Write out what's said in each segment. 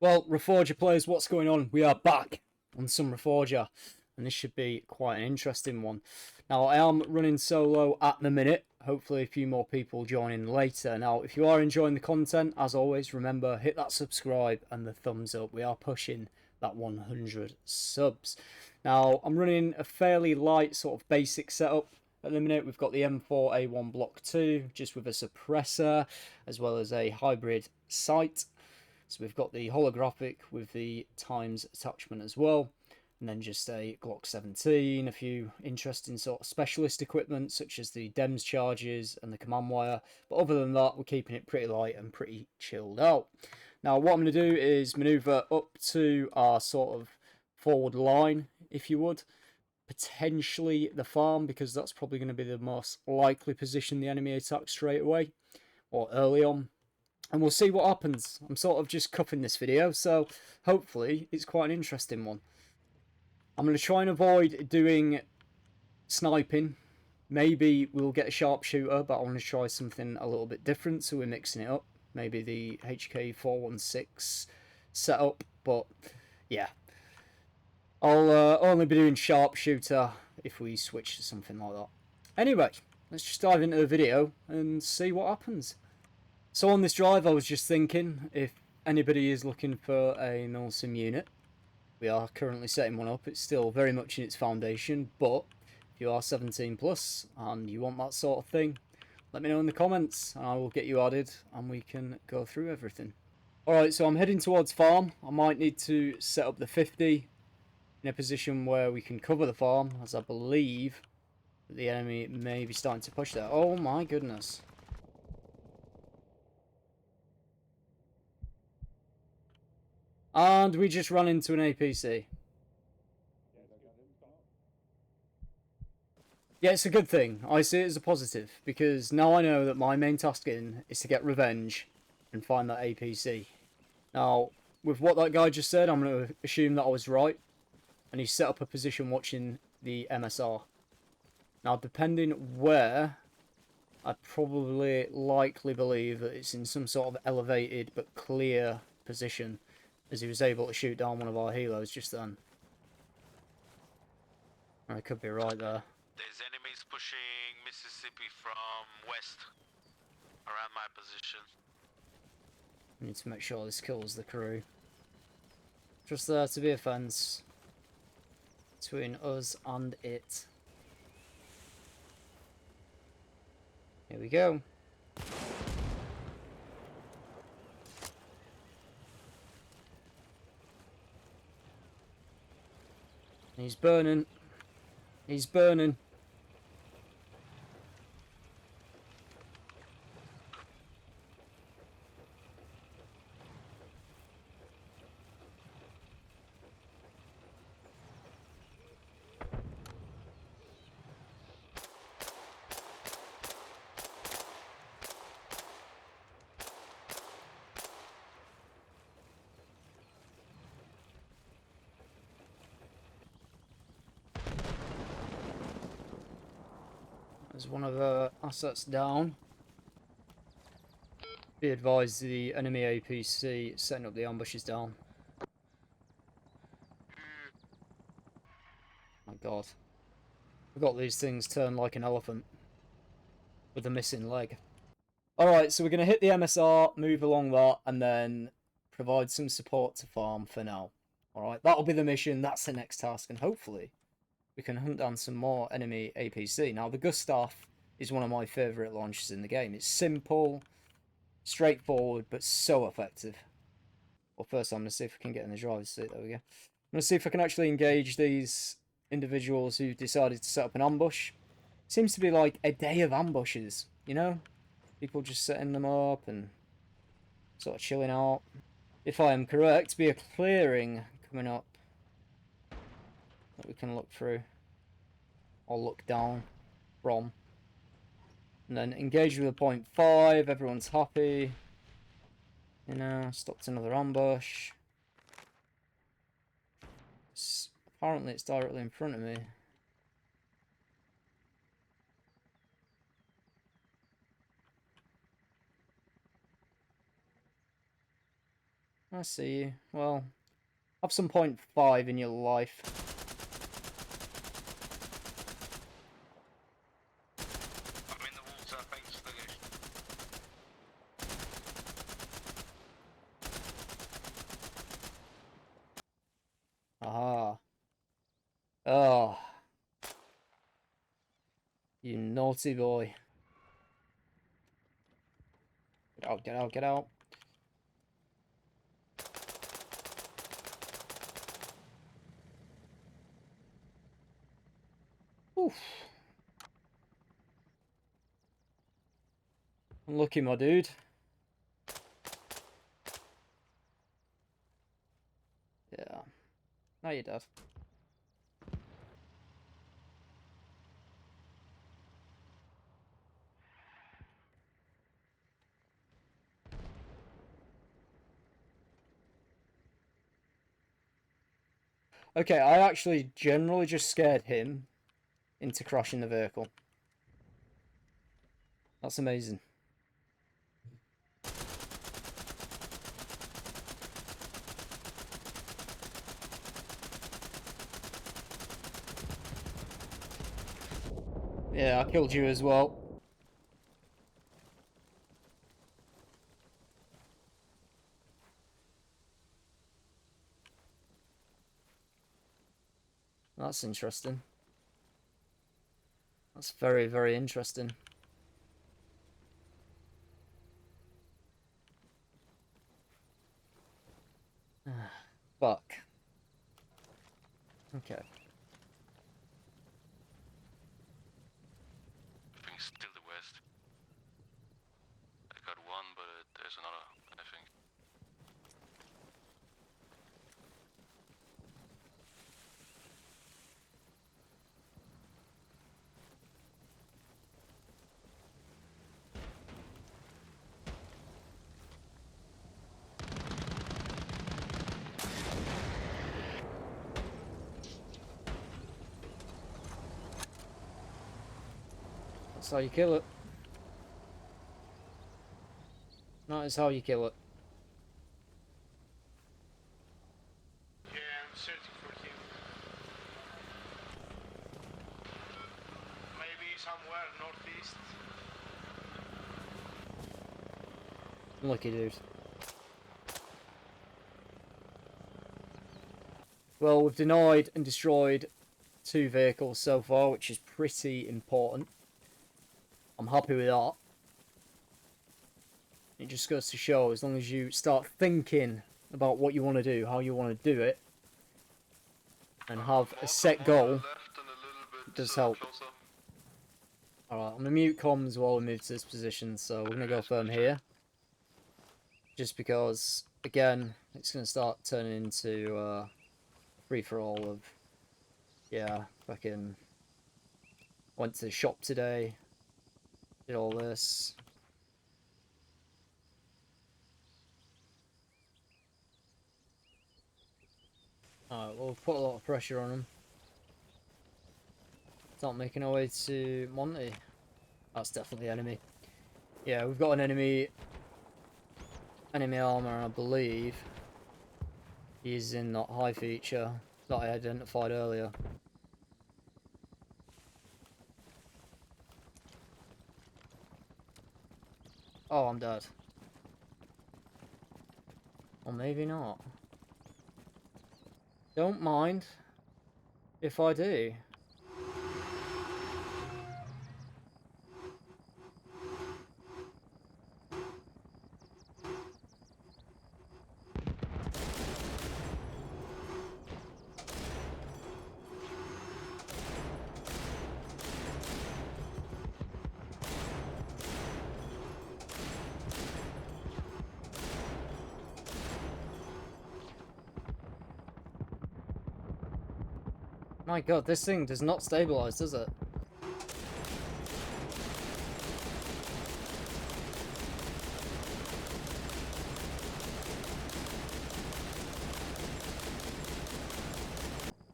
Well, Reforger players, what's going on? We are back on some Reforger, and this should be quite an interesting one. Now, I am running solo at the minute. Hopefully a few more people join in later. Now, if you are enjoying the content, as always, remember, hit that subscribe and the thumbs up. We are pushing that 100 subs. Now, I'm running a fairly light sort of basic setup. At the minute, we've got the M4A1 Block 2, just with a suppressor, as well as a hybrid sight. So we've got the holographic with the times attachment as well, and then just a Glock 17, a few interesting sort of specialist equipment such as the DEMS charges and the command wire. But other than that, we're keeping it pretty light and pretty chilled out. Now what I'm going to do is maneuver up to our sort of forward line, if you would. Potentially the farm, because that's probably going to be the most likely position the enemy attacks straight away or early on. And we'll see what happens. I'm sort of just cupping this video, so hopefully it's quite an interesting one. I'm going to try and avoid doing sniping. Maybe we'll get a sharpshooter, but I want to try something a little bit different, so we're mixing it up. Maybe the HK416 setup, but yeah. I'll only be doing sharpshooter if we switch to something like that. Anyway, let's just dive into the video and see what happens. So on this drive, I was just thinking, if anybody is looking for a milsim unit, we are currently setting one up. It's still very much in its foundation, but if you are 17 plus and you want that sort of thing, let me know in the comments and I will get you added and we can go through everything. Alright, so I'm heading towards farm. I might need to set up the 50 in a position where we can cover the farm, as I believe that the enemy may be starting to push there. Oh my goodness. And we just ran into an APC. Yeah, it's a good thing. I see it as a positive, because now I know that my main task is to get revenge and find that APC. Now, with what that guy just said, I'm going to assume that I was right. And he set up a position watching the MSR. Now, depending where, I probably likely believe that it's in some sort of elevated but clear position, as he was able to shoot down one of our helos just then. I could be right there. There's enemies pushing Mississippi from west, around my position. I need to make sure this kills the crew. Just there to be a fence between us and it. Here we go. He's burning. He's burning. There's one of the assets down. Be advised, the enemy APC setting up the ambushes down. My god. I've got these things turned like an elephant with a missing leg. Alright, so we're going to hit the MSR, move along that, and then provide some support to farm for now. Alright, that'll be the mission, that's the next task, and hopefully we can hunt down some more enemy APC. Now, the Gustav is one of my favourite launchers in the game. It's simple, straightforward, but so effective. Well, first I'm going to see if I can get in the driver's seat. There we go. I'm going to see if I can actually engage these individuals who decided to set up an ambush. Seems to be like a day of ambushes, you know? People just setting them up and sort of chilling out. If I am correct, be a clearing coming up that we can look through or look down from, and then engage with a 0.5. Everyone's happy, you know. Stopped another ambush. Apparently it's directly in front of me. I see you. Well, have some .5 in your life. I'm in the water, thanks for the Aha. Oh. You naughty boy. Get out, get out, get out. Oof. Unlucky, my dude. Yeah. Now you're dead. Okay, I actually generally just scared him into crashing the vehicle. That's amazing. Yeah, I killed you as well. That's interesting. That's very, very interesting. Fuck. Okay. things still the west. I got one, but there's another, I think. That's how you kill it. That is how you kill it. Yeah, I'm searching for him. Maybe somewhere northeast. Lucky dude. Well, we've denied and destroyed 2 vehicles so far, which is pretty important. I'm happy with that. It just goes to show, as long as you start thinking about what you want to do, how you want to do it, and have a set goal, it does help. Alright, I'm going to mute comms while we move to this position, so we're going to go firm here. Just because, again, it's going to start turning into free-for-all of, yeah, fucking went to the shop today, did all this. Alright, we'll put a lot of pressure on them. Start making our way to Monty. That's definitely enemy. Yeah, we've got an enemy armor, I believe. He's in that high feature that I identified earlier. Oh, I'm dead. Or maybe not. Don't mind if I do. My god, this thing does not stabilize, does it?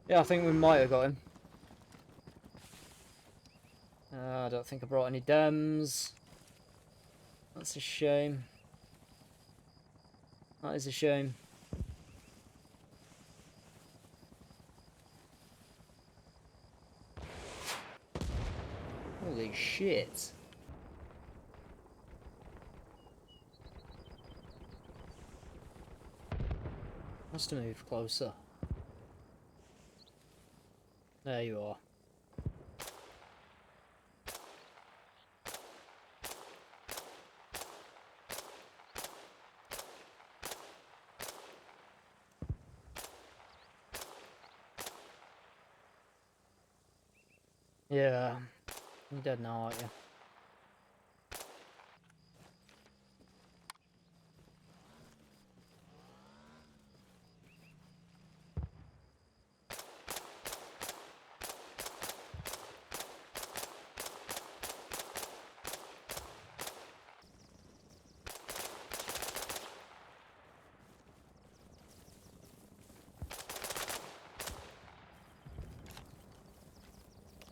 Yeah, I think we might have got him. I don't think I brought any dems. That's a shame. That is a shame. Holy shit. Must have moved closer. There you are. Yeah, you're dead now, aren't you?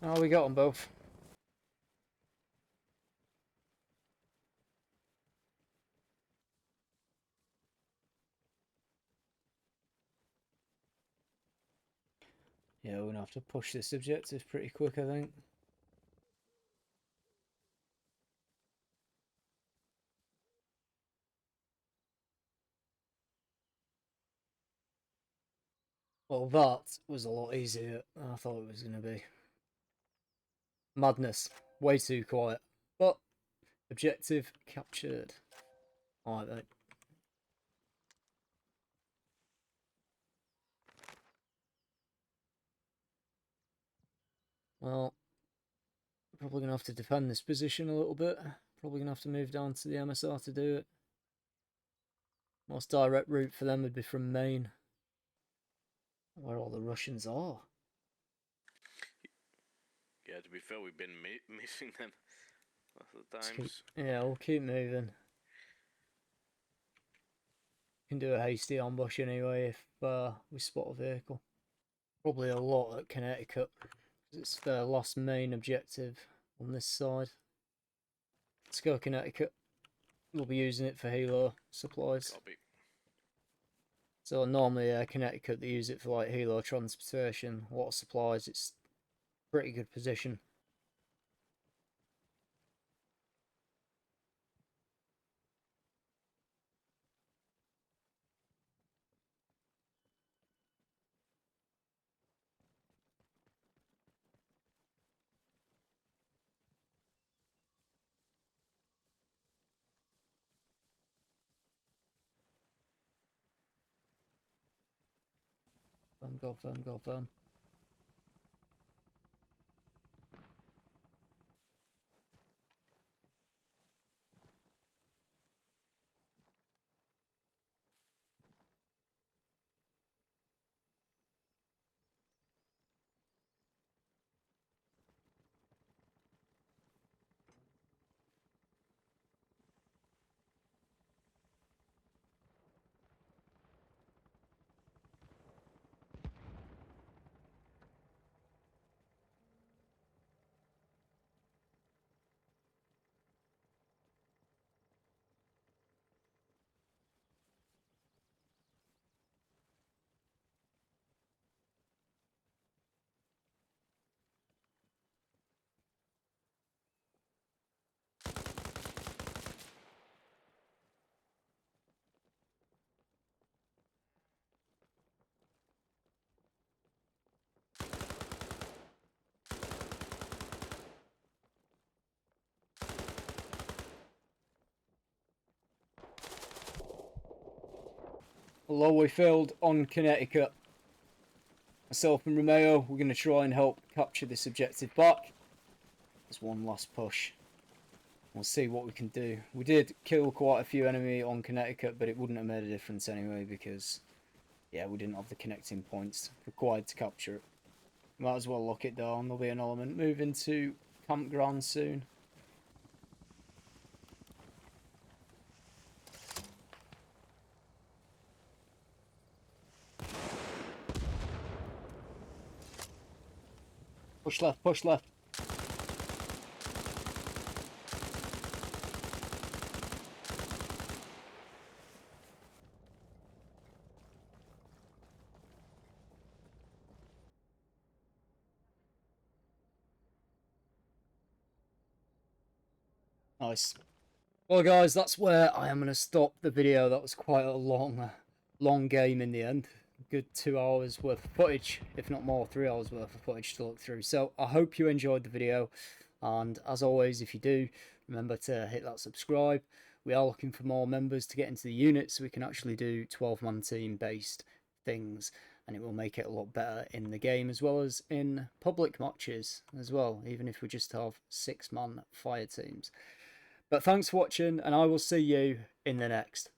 Oh, we got them both. Yeah, we're gonna have to push this objective pretty quick, I think. Well, that was a lot easier than I thought it was gonna be. Madness. Way too quiet. But, objective captured. Alright, mate. Well, probably gonna have to defend this position a little bit. Probably gonna have to move down to the MSR to do it. Most direct route for them would be from Maine, where all the Russians are. Yeah, to be fair, we've been missing them lots of times. Yeah, we'll keep moving. Can do a hasty ambush anyway if we spot a vehicle. Probably a lot at Connecticut, because it's their last main objective on this side. Let's go Connecticut. We'll be using it for helo supplies. Copy. So normally Connecticut, they use it for like helo transportation, water supplies. It's a pretty good position. Go firm, go firm. Although we failed on Connecticut, myself and Romeo, we're going to try and help capture this objective back. There's one last push. We'll see what we can do. We did kill quite a few enemy on Connecticut, but it wouldn't have made a difference anyway because, yeah, we didn't have the connecting points required to capture it. Might as well lock it down. There'll be an element moving to campground soon. Push left, push left. Nice. Well, guys, that's where I am going to stop the video. That was quite a long game in the end. Good 2 hours worth of footage, if not more, 3 hours worth of footage to look through. So I hope you enjoyed the video, and as always, if you do, remember to hit that subscribe. We are looking for more members to get into the unit so we can actually do 12-man team based things, and it will make it a lot better in the game as well as in public matches as well, even if we just have 6-man fire teams. But thanks for watching, and I will see you in the next.